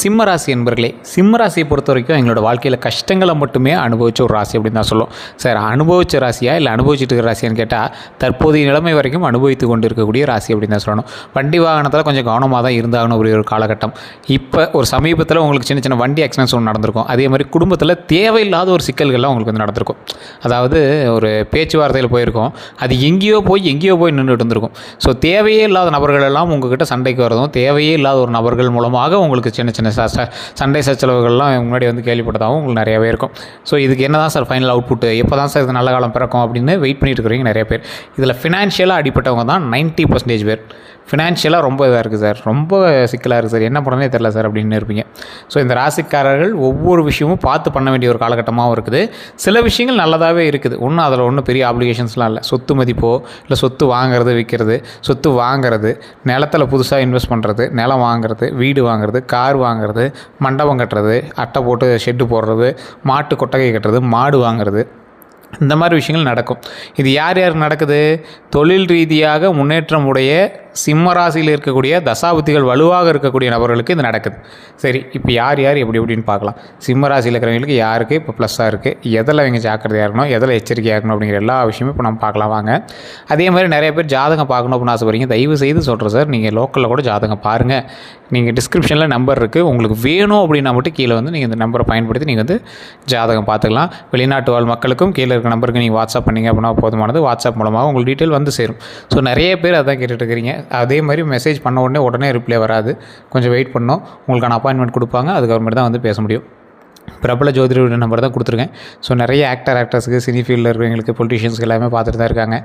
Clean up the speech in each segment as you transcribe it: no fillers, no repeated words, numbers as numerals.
சிம்ம ராசி என்பர்களே, சிம்ம ராசியை பொறுத்த வரைக்கும் எங்களோட வாழ்க்கையில் கஷ்டங்களை மட்டுமே அனுபவித்த ஒரு ராசி அப்படின்னு தான் சொல்லும். சார், அனுபவித்த ராசியா இல்லை அனுபவிச்சுட்டு இருக்கிற ராசியான்னு கேட்டால் தற்போதைய நிலைமை வரைக்கும் அனுபவித்து கொண்டு இருக்கக்கூடிய ராசி அப்படின்னு தான் சொல்லணும். வண்டி வாகனத்தில் கொஞ்சம் கவனமாக தான் இருந்தாகணும் அப்படி ஒரு காலகட்டம். இப்போ ஒரு சமீபத்தில் உங்களுக்கு சின்ன சின்ன வண்டி ஆக்சிடென்ட்ஸ் ஒன்று நடந்திருக்கும். அதே மாதிரி குடும்பத்தில் தேவையில்லாத ஒரு சிக்கல்கள்லாம் உங்களுக்கு வந்து நடந்திருக்கும். அதாவது ஒரு பேச்சுவார்த்தையில் போயிருக்கோம், அது எங்கேயோ போய் நின்றுட்டு இருந்திருக்கும். ஸோ தேவையே இல்லாத நபர்கள் எல்லாம் உங்ககிட்ட சண்டைக்கு வரதும், தேவையே இல்லாத ஒரு நபர்கள் மூலமாக உங்களுக்கு சின்ன சின்ன சண்டை சச்சரவுகள்லாம் முன்னாடி வந்து கேள்விப்பட்டதாகவும் உங்களுக்கு நிறையவே இருக்கும். ஸோ இதுக்கு என்ன தான் சார் ஃபைனல் அவுட்புட்டு, எப்போ தான் சார் இது நல்ல காலம் பிறக்கும் அப்படின்னு வெயிட் பண்ணிட்டு இருக்கிறவங்க நிறைய பேர். இதில் ஃபினான்ஷியலாக அடிப்பட்டவங்க தான் 90% பேர். ஃபினான்ஷியலாக ரொம்ப இதாக இருக்குது சார், ரொம்ப சிக்கலாக இருக்குது சார், என்ன பண்ணனே தெரில சார் அப்படின்னு இருப்பீங்க. ஸோ இந்த ராசிக்காரர்கள் ஒவ்வொரு விஷயமும் பார்த்து பண்ண வேண்டிய ஒரு காலகட்டமாகவும் இருக்குது. சில விஷயங்கள் நல்லதாகவே இருக்குது, அதில் ஒன்றும் பெரிய ஆப்ளிகேஷன்ஸ்லாம் இல்லை. சொத்து மதிப்போ இல்லை சொத்து வாங்குறது விற்கிறது, சொத்து வாங்கிறது, நிலத்தில் புதுசாக இன்வெஸ்ட் பண்ணுறது, நிலம் வாங்குறது, வீடு வாங்குறது, கார் வாங்குறது, மண்டபம் கட்டுறது, அட்டை போட்டு ஷெட்டு போடுறது, மாட்டு கொட்டகை கட்டுறது, மாடு வாங்குறது, இந்த மாதிரி விஷயங்கள் நடக்கும். இது யார் யாருக்கு நடக்குது? தொழில் ரீதியாக முன்னேற்றம் உடைய சிம்ம ராசியில் இருக்கக்கூடிய தசாபுத்திகள் வலுவாக இருக்கக்கூடிய நபர்களுக்கு இது நடக்குது. சரி, இப்போ யார் எப்படி எப்படின்னு பார்க்கலாம். சிம்ம ராசியில் இருக்கிறவங்களுக்கு யாருக்கு இப்போ ப்ளஸ்ஸாக இருக்குது, எதில் அவங்க ஜாக்கிரதையாக இருக்கணும், எதில் எச்சரிக்கையாக இருக்கணும் அப்படிங்கிற எல்லா விஷயமும் இப்போ நம்ம பார்க்கலாம் வாங்க. அதே மாதிரி நிறைய பேர் ஜாதகம் பார்க்கணும் அப்படின்னு ஆசைப்படுறீங்க. தயவு செய்து சொல்கிறேன் சார், நீங்கள் லோக்கலில் கூட ஜாதகம் பாருங்கள். நீங்கள் டிஸ்கிரிப்ஷனில் நம்பர் இருக்குது, உங்களுக்கு வேணும் அப்படின்னா மட்டும் கீழே வந்து நீங்கள் இந்த நம்பரை பயன்படுத்தி நீங்கள் வந்து ஜாதகம் பார்த்துக்கலாம். வெளிநாட்டு வாழ் மக்களுக்கும் கீழே இருக்க நம்பருக்கு நீங்கள் வாட்ஸ்அப் பண்ணிங்க அப்படின்னா போதுமானது. வாட்ஸ்அப் மூலமாக உங்களுக்கு டீட்டெயில் வந்து சேரும். ஸோ நிறைய பேர் அதான் கேட்டுட்டு இருக்கிறீங்க. அதே மாதிரி மெசேஜ் பண்ண உடனே ரிப்ளை வராது, கொஞ்சம் வெயிட் பண்ணோம். உங்களுக்கான அப்பாயின்மெண்ட் கொடுப்பாங்க, அதுக்கப்புறமேட்டு தான் வந்து பேச முடியும். பிரபல ஜோதிடர் நம்பர் தான் கொடுத்துருக்கேன். ஸோ நிறைய ஆக்டர்ஸுக்கு, சினி ஃபீல்டில் இருக்கிறவங்களுக்கு, பொலிட்டிஷியன்ஸ்க்கு எல்லாமே பார்த்துட்டு தான் இருக்காங்க.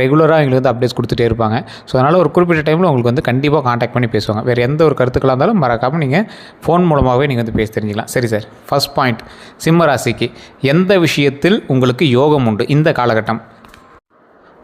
ரெகுலராக எங்களுக்கு வந்து அப்டேட்ஸ் கொடுத்துட்டே இருப்பாங்க. ஸோ அதனால் ஒரு குறிப்பிட்ட டைமில் உங்களுக்கு வந்து கண்டிப்பாக காண்டாக்ட் பண்ணி பேசுவாங்க. வேறு எந்த ஒரு கருத்துக்களாக இருந்தாலும் மறக்காமல் நீங்கள் ஃபோன் மூலமாகவே நீங்கள் வந்து பேசி தெரிஞ்சிக்கலாம். சரி சார், ஃபர்ஸ்ட் பாயிண்ட், சிம்ம ராசிக்கு எந்த விஷயத்தில் உங்களுக்கு யோகம் உண்டு இந்த காலகட்டம்?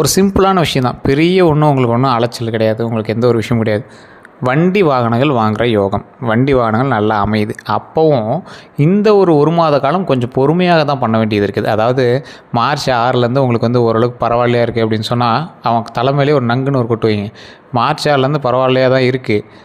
ஒரு சிம்பிளான விஷயம் தான், பெரிய உங்களுக்கு ஒன்றும் அலைச்சல் கிடையாது, உங்களுக்கு எந்த ஒரு விஷயம் கிடையாது. வண்டி வாகனங்கள் வாங்குகிற யோகம், வண்டி வாகனங்கள் நல்லா அமையுது. அப்போவும் இந்த ஒரு மாத காலம் கொஞ்சம் பொறுமையாக தான் பண்ண வேண்டியது இருக்குது. அதாவது மார்ச் 6லேருந்து உங்களுக்கு வந்து ஓரளவுக்கு பரவாயில்லையாக இருக்குது அப்படின்னு சொன்னால் அவங்க தலைமையிலே ஒரு நங்குன்னு ஒரு கொட்டு வைங்க. மார்ச் 6லேருந்து பரவாயில்லையாக தான் இருக்குது,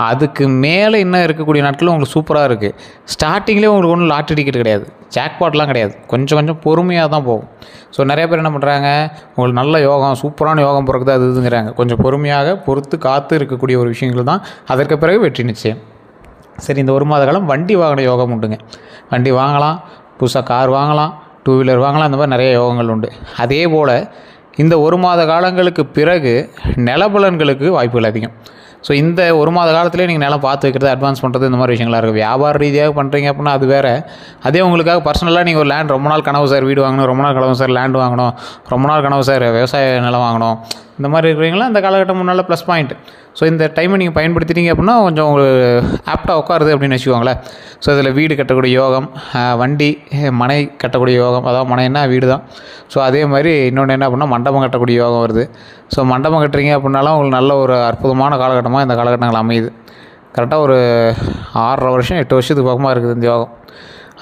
அதுக்கு மேலே இன்னும் இருக்கக்கூடிய நாட்களும் உங்களுக்கு சூப்பராக இருக்குது. ஸ்டார்டிங்லேயே உங்களுக்கு ஒன்றும் லாட்ரி டிக்கெட் கிடையாது, ஜாக்பாட்லாம் கிடையாது, கொஞ்சம் பொறுமையாக தான் போகும். ஸோ நிறைய பேர் என்ன பண்ணுறாங்க, உங்களுக்கு நல்ல யோகம், சூப்பரான யோகம் பிறகுது அது இதுங்கிறாங்க. கொஞ்சம் பொறுமையாக பொறுத்து காத்து இருக்கக்கூடிய ஒரு விஷயங்கள் தான் அதற்கு பிறகு வெற்றி நிச்சயம். சரி, இந்த ஒரு மாத காலம் வண்டி வாகன யோகம் உண்டுங்க. வண்டி வாங்கலாம், புதுசாக கார் வாங்கலாம், 2 வீலர் வாங்கலாம், இந்த மாதிரி நிறைய யோகங்கள் உண்டு. அதே போல் இந்த ஒரு மாத காலங்களுக்கு பிறகு நிலபலன்களுக்கு வாய்ப்புகள் அதிகம். ஸோ இந்த ஒரு மாத காலத்துலேயே நீங்கள் நிலம் பார்த்து வைக்கிறது, அட்வான்ஸ் பண்ணுறது, இந்த மாதிரி விஷயங்களாக இருக்குது. வியாபார ரீதியாக பண்ணுறீங்க அப்படின்னா அது வேறு. அதே உங்களுக்காக பர்சனலாக நீங்கள் ஒரு லேண்ட், ரொம்ப நாள் கனவு சார் வீடு வாங்கணும், ரொம்ப நாள் கனவு சார் லேண்ட் வாங்கணும், ரொம்ப நாள் கனவு சார் விவசாய நிலம் வாங்கணும், இந்த மாதிரி இருக்கிறீங்களா இந்த காலகட்டம் முன்னால் ப்ளஸ் பாயிண்ட். ஸோ இந்த டைமை நீங்கள் பயன்படுத்திட்டீங்க அப்படின்னா கொஞ்சம் உங்களுக்கு ஆப்டாக உட்காருது அப்படின்னு வச்சுக்கோங்களேன். ஸோ இதில் வீடு கட்டக்கூடிய யோகம், வண்டி மனை கட்டக்கூடிய யோகம், அதாவது மனைன்னா வீடு தான். ஸோ அதே மாதிரி இன்னொன்று என்ன அப்படின்னா மண்டபம் கட்டக்கூடிய யோகம் வருது. ஸோ மண்டபம் கட்டுறீங்க அப்படின்னாலும் உங்களுக்கு நல்ல ஒரு அற்புதமான காலகட்டமாக இந்த காலகட்டங்கள் அமையுது. கரெக்டாக ஒரு 6.5 வருஷம் 8 வருஷத்துக்கு பக்கமாக இருக்குது இந்த யோகம்.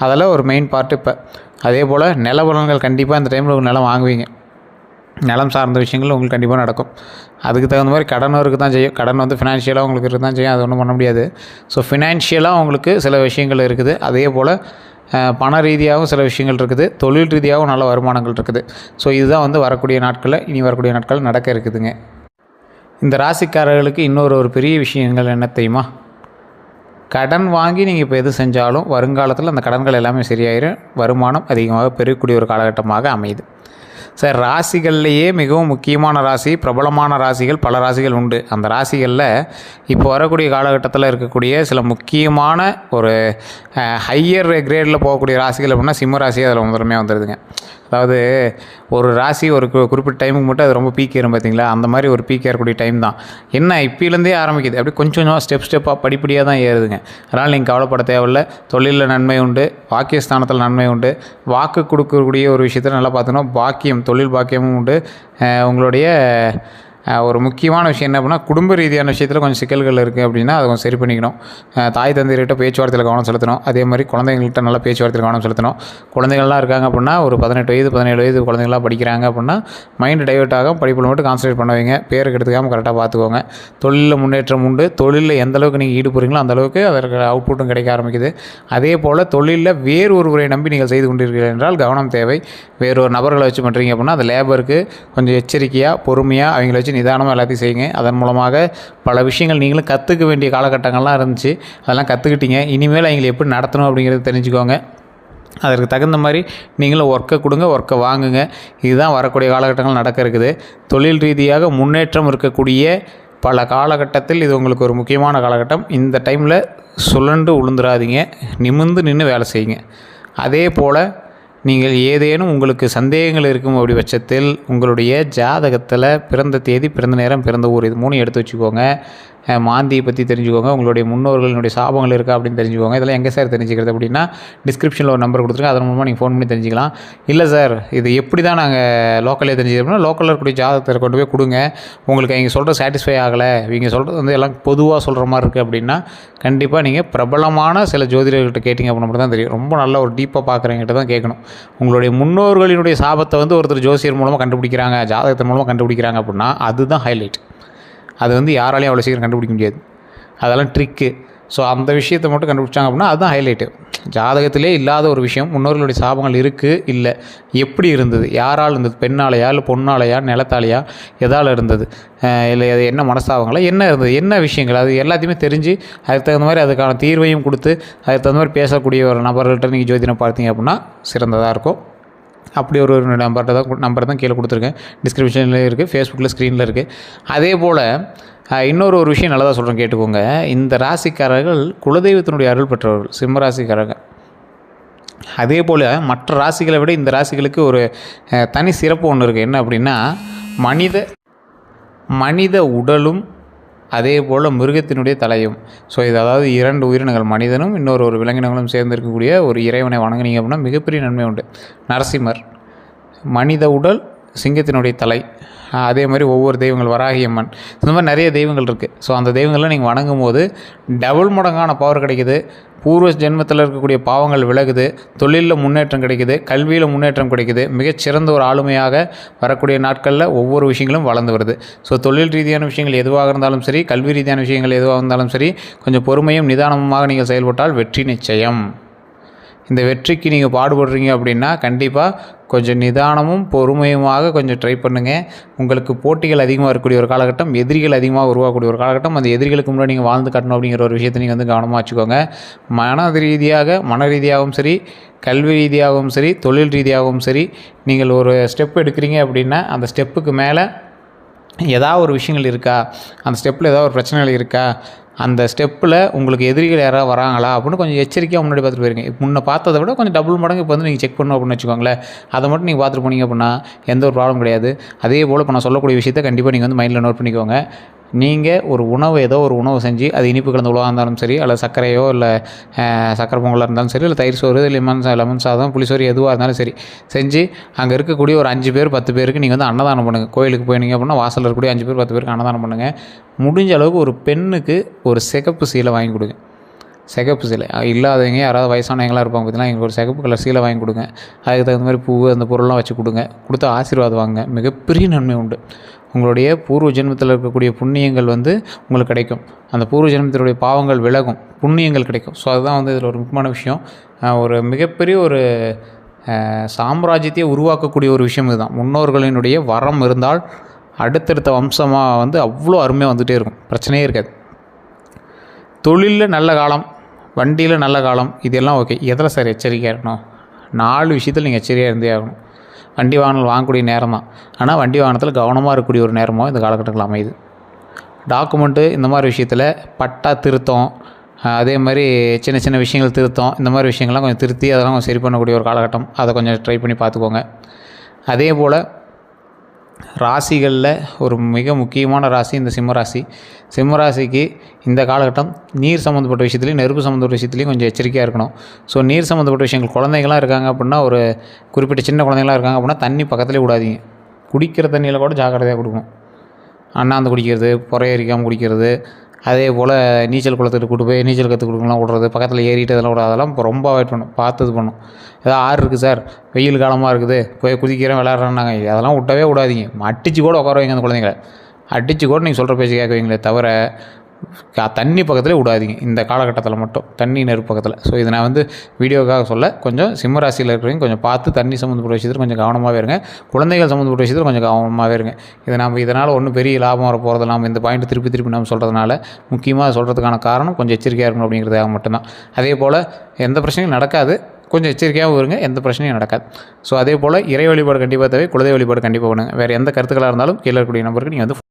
அதில் ஒரு மெயின் பார்ட்டு இப்போ. அதே போல் நிலபலன்கள் கண்டிப்பாக இந்த டைமில் ஒரு நிலம் வாங்குவீங்க. நிலம் சார்ந்த விஷயங்கள் உங்களுக்கு கண்டிப்பாக நடக்கும். அதுக்கு தகுந்த மாதிரி கடனும் இருக்குது தான் செய்யும். கடன் வந்து ஃபினான்ஷியலாக உங்களுக்கு இருக்குது தான் செய்யும், அது ஒன்றும் பண்ண முடியாது. ஸோ ஃபினான்ஷியலாக உங்களுக்கு சில விஷயங்கள் இருக்குது. அதே போல் பண ரீதியாகவும் சில விஷயங்கள் இருக்குது, தொழில் ரீதியாகவும் நல்ல வருமானங்கள் இருக்குது. ஸோ இதுதான் வந்து இனி வரக்கூடிய நாட்களில் நடக்க இருக்குதுங்க. இந்த ராசிக்காரர்களுக்கு இன்னொரு பெரிய விஷயங்கள் என்ன தெரியுமா? கடன் வாங்கி நீங்கள் இப்போ எது செஞ்சாலும் வருங்காலத்தில் அந்த கடன்கள் எல்லாமே சரியாயிரும், வருமானம் அதிகமாக பெருகக்கூடிய ஒரு காலகட்டமாக அமையுது. சார், ராசிகள்லேயே மிகவும் முக்கியமான ராசி, பிரபலமான ராசிகள் பல ராசிகள் உண்டு. அந்த ராசிகளில் இப்போ வரக்கூடிய காலகட்டத்தில் இருக்கக்கூடிய சில முக்கியமான ஒரு ஹையர் கிரேடில் போகக்கூடிய ராசிகள் அப்படின்னா சிம்ம ராசி அதில் முதன்மையாக வந்துடுதுங்க. அதாவது ஒரு ராசி ஒரு குறிப்பிட்ட டைமுக்கு மட்டும் அது ரொம்ப பீக் ஏறும் பார்த்தீங்களா, அந்த மாதிரி ஒரு பீக் ஏறக்கூடிய டைம் தான். என்ன இப்போலேருந்தே ஆரம்பிக்குது, அப்படி கொஞ்சம் ஸ்டெப்பாக படிப்படியாக தான் ஏறுதுங்க. அதனால் நீங்கள் கவலைப்பட தேவையில்லை. தொழிலில் நன்மை உண்டு, வாக்கியஸ்தானத்தில் நன்மை உண்டு, வாக்கு கொடுக்கக்கூடிய ஒரு விஷயத்தில் நல்லா பார்த்தோன்னா பாக்கியம், தொழில் பாக்கியமும் உண்டு. உங்களுடைய ஒரு முக்கியமான விஷயம் என்ன அப்படின்னா, குடும்ப ரீதியான விஷயத்தில் கொஞ்சம் சிக்கல்கள் இருக்குது அப்படின்னா அதை கொஞ்சம் சரி பண்ணிக்கணும். தாய் தந்தையர்கிட்ட பேச்சுவார்த்தையில் கவனம் செலுத்தணும். அதே மாதிரி குழந்தைங்கள்கிட்ட நல்லா பேச்சுவார்த்தையில் கவனம் செலுத்தணும். குழந்தைகள்லாம் இருக்காங்க அப்படின்னா, ஒரு 18 வயது 17 வயது குழந்தைங்களாம் படிக்கிறாங்க அப்படின்னா மைண்டு டைவெர்ட் ஆகும், படிப்பில் மட்டும் கான்சன்ட்ரேட் பண்ண வைங்க. பேருக்கு எடுத்துக்காமல் கரெக்டாக பார்த்துக்கோங்க. தொழிலில் முன்னேற்றம் உண்டு. தொழிலில் எந்த அளவுக்கு நீங்கள் ஈடுபடுறீங்களோ அந்த அளவுக்கு அதற்கு அவுட்புட்டும் கிடைக்க ஆரம்பிக்குது. அதே போல் தொழிலில் வேறு ஒருவரை நம்பி நீங்கள் செய்து கொண்டிருக்கிறீர்கள் என்றால் கவனம் தேவை. வேறு ஒரு நபர்களை வச்சு பண்ணுறீங்க அப்படின்னா அந்த லேபருக்கு கொஞ்சம் எச்சரிக்கையாக பொறுமையாக அவங்கள வச்சு நிதானமாக எல்லாத்தையும் செய்யுங்க. அதன் மூலமாக பல விஷயங்கள் நீங்களும் கற்றுக்க வேண்டிய காலகட்டங்கள்லாம் இருந்துச்சு, அதெல்லாம் கற்றுக்கிட்டீங்க. இனிமேல் அவங்களை எப்படி நடத்தணும் அப்படிங்கிறத தெரிஞ்சுக்கோங்க. அதற்கு தகுந்த மாதிரி நீங்களும் ஒர்க்கை கொடுங்க, ஒர்க்கை வாங்குங்க. இதுதான் வரக்கூடிய காலகட்டங்கள் நடக்க இருக்குது. தொழில் ரீதியாக முன்னேற்றம் இருக்கக்கூடிய பல காலகட்டத்தில் இது உங்களுக்கு ஒரு முக்கியமான காலகட்டம். இந்த டைமில் சுழண்டு உளுந்துடாதீங்க, நிமிர்ந்து நின்று வேலை செய்யுங்க. அதே போல் நீங்கள் ஏதேனும் உங்களுக்கு சந்தேகங்கள் இருக்கும் அப்படி பட்சத்தில் உங்களுடைய ஜாதகத்தில் பிறந்த தேதி, பிறந்த நேரம், பிறந்த ஊர் இது 3 எடுத்து வச்சுக்கோங்க. மாந்தியை பற்றி தெரிஞ்சுக்கோங்க. உங்களுடைய முன்னோர்களுடைய சாபங்கள் இருக்கா அப்படின்னு தெரிஞ்சுக்கோங்க. இதெல்லாம் எங்கே சார் தெரிஞ்சுக்கிறது அப்படின்னா, டிஸ்கிரிப்ஷனில் ஒரு நம்பர் கொடுத்துருங்க. அதன் மூலமாக நீங்கள் ஃபோன் பண்ணி தெரிஞ்சுக்கலாம். இல்லை சார் இது எப்படி தான் நாங்கள் லோக்கல்லே தெரிஞ்சுக்கிறோம் அப்படின்னா, லோக்கலில் இருக்கக்கூடிய ஜாதகத்தை கொண்டு போய் கொடுங்க. உங்களுக்கு இங்கே சொல்கிற சாட்டிஸ்ஃபை ஆகலை, இவங்க சொல்கிறது வந்து எல்லாம் பொதுவாக சொல்கிற மாதிரி இருக்குது அப்படின்னா கண்டிப்பாக நீங்கள் பிரபலமான சில ஜோதிடர்கள்ட்ட கேட்டிங்க அப்படின்னா மட்டும் தான் தெரியும். ரொம்ப நல்ல ஒரு டீப்பாக பார்க்குறவங்ககிட்ட தான் கேட்கணும். உங்களுடைய முன்னோர்களினுடைய சாபத்தை வந்து ஒருத்தர் ஜோசியர் மூலமாக கண்டுபிடிக்கிறாங்க, ஜாதகத்தின் மூலமாக கண்டுபிடிக்கிறாங்க அப்படின்னா அதுதான் ஹைலைட். அது வந்து யாராலையும் அவ்வளோ சீக்கிரம் கண்டுபிடிக்க முடியாது. அதெல்லாம் ட்ரிக்கு. ஸோ அந்த விஷயத்தை மட்டும் கண்டுபிடிச்சாங்க அப்படின்னா அதுதான் ஹைலைட்டு. ஜாதகத்திலே இல்லாத ஒரு விஷயம், முன்னோர்களுடைய சாபங்கள் இருக்குது, இல்லை எப்படி இருந்தது, யாரால் இருந்தது, பெண்ணாலையா இல்லை பொண்ணாலையா நிலத்தாலையா எதால் இருந்தது, இல்லை அது என்ன மனஸ்தாபங்களா என்ன இருந்தது, என்ன விஷயங்கள், அது எல்லாத்தையுமே தெரிஞ்சு அதுக்கு தகுந்த மாதிரி அதுக்கான தீர்வையும் கொடுத்து அதுக்கு தகுந்த மாதிரி பேசக்கூடிய ஒரு நபர்கள்ட்ட நீங்கள் ஜோதிடம் பார்த்தீங்க அப்படின்னா சிறந்ததாக இருக்கும். அப்படி ஒரு நம்பர் தான் கீழே கொடுத்துருக்கேன். டிஸ்கிரிப்ஷனில் இருக்குது, ஃபேஸ்புக்கில் ஸ்க்ரீனில் இருக்குது. அதே போல் இன்னொரு விஷயம் நல்லதாக சொல்கிறேன், கேட்டுக்கோங்க. இந்த ராசிக்காரர்கள் குலதெய்வத்தினுடைய அருள் பெற்றவர்கள், சிம்ம ராசிக்காரர்கள். அதே போல் மற்ற ராசிகளை விட இந்த ராசிகளுக்கு ஒரு தனி சிறப்பு ஒன்று இருக்குது. என்ன அப்படின்னா, மனித உடலும் அதே போல் மிருகத்தினுடைய தலையும். ஸோ இது அதாவது 2 உயிரினங்கள், மனிதனும் இன்னொரு விலங்கினங்களும் சேர்ந்து இருக்கக்கூடிய ஒரு இறைவனை வணங்குனீங்க அப்படின்னா மிகப்பெரிய நன்மை உண்டு. நரசிம்மர், மனித உடல், சிங்கத்தினுடைய தலை. அதே மாதிரி ஒவ்வொரு தெய்வங்கள், வராகியம்மன், இந்த மாதிரி நிறைய தெய்வங்கள் இருக்குது. ஸோ அந்த தெய்வங்கள்லாம் நீங்கள் வணங்கும் போது டபுள் மடங்கான பவர் கிடைக்குது. பூர்வ ஜென்மத்தில் இருக்கக்கூடிய பாவங்கள் விலகுது, தொழிலில் முன்னேற்றம் கிடைக்குது, கல்வியில் முன்னேற்றம் கிடைக்குது. மிகச்சிறந்த ஒரு ஆளுமையாக வரக்கூடிய நாட்களில் ஒவ்வொரு விஷயங்களும் வளர்ந்து வருது. ஸோ தொழில் ரீதியான விஷயங்கள் எதுவாக இருந்தாலும் சரி, கல்வி ரீதியான விஷயங்கள் எதுவாக இருந்தாலும் சரி, கொஞ்சம் பொறுமையும் நிதானமாக நீங்கள் செயல்பட்டால் வெற்றி நிச்சயம். இந்த வெற்றிக்கு நீங்கள் பாடுபடுறீங்க அப்படின்னா கண்டிப்பாக கொஞ்சம் நிதானமும் பொறுமையுமாக கொஞ்சம் ட்ரை பண்ணுங்கள். உங்களுக்கு போட்டிகள் அதிகமாக இருக்கக்கூடிய ஒரு காலகட்டம், எதிரிகள் அதிகமாக உருவாக்கக்கூடிய ஒரு காலகட்டம். அந்த எதிரிகளுக்கு முன்னாடி நீங்கள் வாழ்ந்து காட்டணும் அப்படிங்கிற ஒரு விஷயத்தை நீங்கள் வந்து கவனமாக வச்சுக்கோங்க. மன ரீதியாகவும் சரி, கல்வி ரீதியாகவும் சரி, தொழில் ரீதியாகவும் சரி, நீங்கள் ஒரு ஸ்டெப் எடுக்கிறீங்க அப்படின்னா அந்த ஸ்டெப்புக்கு மேலே ஏதாவது ஒரு விஷயங்கள் இருக்கா, அந்த ஸ்டெப்பில் ஏதாவது ஒரு பிரச்சனைகள் இருக்கா, அந்த ஸ்டெப்பில் உங்களுக்கு எதிரிகள் யாராவது வராங்களா அப்படின்னு கொஞ்சம் எச்சரிக்கையாக முன்னாடி பார்த்துட்டு போயிருங்க. முன்ன பார்த்ததை விட கொஞ்சம் டபுள் மடங்கு இப்போ வந்து நீங்கள் செக் பண்ணணும் அப்படின்னு வச்சுக்கோங்களேன். அதை மட்டும் நீங்கள் பார்த்துட்டு போனீங்க அப்படின்னா எந்த ஒரு ப்ராப்ளம் கிடையாது. அதே போல் இப்போ நான் சொல்லக்கூடிய விஷயத்தை கண்டிப்பாக நீங்கள் வந்து மைண்டில் நோட் பண்ணிக்கோங்க. நீங்கள் ஒரு உணவு, ஏதோ ஒரு உணவு செஞ்சு, அது இனிப்பு கலந்த உணவாக இருந்தாலும் சரி, அல்லது சர்க்கரையோ இல்லை சர்க்கரை பொங்கலாக இருந்தாலும் சரி, இல்லை தயிர் சோறு, லெமன் சாதம், புளிசோறு எதுவாக இருந்தாலும் சரி செஞ்சு அங்கே இருக்கக்கூடிய ஒரு 5 பேர் 10 பேருக்கு நீங்கள் வந்து அன்னதானம் பண்ணுங்கள். கோயிலுக்கு போயினீங்க அப்படின்னா வாசலில் இருக்கக்கூடிய 5 பேர் 10 பேருக்கு அன்னதானம் பண்ணுங்கள். முடிஞ்ச அளவுக்கு ஒரு பெண்ணுக்கு ஒரு சிகப்பு சீலை வாங்கி கொடுங்க. சிகப்பு சீலை இல்லாதவங்க யாராவது வயசானவங்களாம் இருப்பாங்க பார்த்தீங்கன்னா, எங்களுக்கு ஒரு சிகப்பு கலர் சீலை வாங்கி கொடுங்க. அதுக்கு தகுந்த மாதிரி பூ அந்த பொருள்லாம் வச்சு கொடுங்க. கொடுத்து ஆசீர்வாதம் வாங்க. மிகப்பெரிய நன்மை உண்டு. உங்களுடைய பூர்வ ஜென்மத்தில் இருக்கக்கூடிய புண்ணியங்கள் வந்து உங்களுக்கு கிடைக்கும். அந்த பூர்வ ஜென்மத்தினுடைய பாவங்கள் விலகும், புண்ணியங்கள் கிடைக்கும். ஸோ அதுதான் வந்து இதில் ஒரு முக்கியமான விஷயம். ஒரு மிகப்பெரிய ஒரு சாம்ராஜ்யத்தையே உருவாக்கக்கூடிய ஒரு விஷயம் இதுதான். முன்னோர்களினுடைய வரம் இருந்தால் அடுத்தடுத்த வம்சமாக வந்து அவ்வளோ அருமையாக வந்துகிட்டே இருக்கும், பிரச்சனையே இருக்காது. தொழிலில் நல்ல காலம், வண்டியில் நல்ல காலம், இதெல்லாம் ஓகே. எதில் சார் எச்சரிக்கையாக இருக்கணும்? 4 விஷயத்தில் நீங்கள் எச்சரிக்கையாக இருந்தே ஆகணும். வண்டி வாகனங்கள் வாங்கக்கூடிய நேரம் தான், ஆனால் வண்டி வாகனத்தில் கவனமாக இருக்கக்கூடிய ஒரு நேரமோ இந்த காலகட்டத்தில் அமையுது. டாக்குமெண்ட்டு இந்த மாதிரி விஷயத்தில் பட்டா திருத்தம், அதே மாதிரி சின்ன சின்ன விஷயங்கள் திருத்தம், இந்த மாதிரி விஷயங்கள்லாம் கொஞ்சம் திருத்தி அதெல்லாம் கொஞ்சம் சரி பண்ணக்கூடிய ஒரு காலகட்டம். அதை கொஞ்சம் ட்ரை பண்ணி பார்த்துக்கோங்க. அதே போல் ராசிகளில் ஒரு மிக முக்கியமான ராசி இந்த சிம்மராசி. சிம்மராசிக்கு இந்த காலகட்டம் நீர் சம்மந்தப்பட்ட விஷயத்துலையும் நெருப்பு சம்மந்தப்பட்ட விஷயத்துலையும் கொஞ்சம் எச்சரிக்கையாக இருக்கணும். ஸோ நீர் சம்மந்தப்பட்ட விஷயங்கள், குழந்தைங்களாம் இருக்காங்க அப்படின்னா, ஒரு குறிப்பிட்ட சின்ன குழந்தைங்களாம் இருக்காங்க அப்படின்னா தண்ணி பக்கத்துலேயே விடாதீங்க. குடிக்கிற தண்ணியில் கூட ஜாக்கிரதையாக கொடுக்கணும். அண்ணாந்து குடிக்கிறது, புறையரிக்காமல் குடிக்கிறது, அதே போல் நீச்சல் குளத்துக்கு கூட்டு போய் நீச்சல் கற்றுக் கொடுக்கலாம் விட்றது, பக்கத்தில் ஏறிட்டு அதெல்லாம் விட்றது, அதெல்லாம் இப்போ ரொம்ப அவாய்ட் பண்ணணும், பார்த்து இது பண்ணணும். ஏதோ ஆறு இருக்குது சார், வெயில் காலமாக இருக்குது, போய் குதிக்கிறேன் விளையாடுறேன்னாங்க, அதெல்லாம் விட்டவே விடாதீங்க. அடித்து கூட உட்கார வைங்க அந்த குழந்தைங்கள, அடித்து கூட நீங்கள் சொல்கிற பேச்சு கேட்க வைங்களே தவிர தண்ணி பக்கத்தில் விடாதீங்க இந்த காலகட்டத்தில் மட்டும், தண்ணி நெருப்பு பக்கத்தில். ஸோ இதை நான் வீடியோக்காக சொல்ல, கொஞ்சம் சிம்ம ராசியில் இருக்கிறவங்க கொஞ்சம் பார்த்து தண்ணி சம்மந்தப்பட்ட விஷயத்தில் கொஞ்சம் கவனமாகவே இருங்க, குழந்தைகள் சம்மந்தப்பட்ட விஷயத்தில் கொஞ்சம் கவனமாகவே இருங்க. இதை நம்ம இதனால் ஒன்றும் பெரிய லாபம் வர போகிறது, நம்ம இந்த பாயிண்ட் திருப்பி நம்ம சொல்கிறதுனால முக்கியமாக சொல்கிறதுக்கான காரணம் கொஞ்சம் எச்சரிக்கையாக இருக்கணும் அப்படிங்கிறதுக்காக மட்டும்தான். அதே போல் எந்த பிரச்சனையும் நடக்காது, கொஞ்சம் எச்சரிக்கையாகவும் இருங்க, எந்த பிரச்சனையும் நடக்காது. ஸோ அதே போல் இறை வழிபாடு கண்டிப்பாக தேவை, குலதெய்வ வழிபாடு கண்டிப்பாக பண்ணுங்கள். வேறு எந்த கருத்துக்களாக இருந்தாலும் கீழே இருக்கக்கூடிய நம்பருக்கு நீங்கள்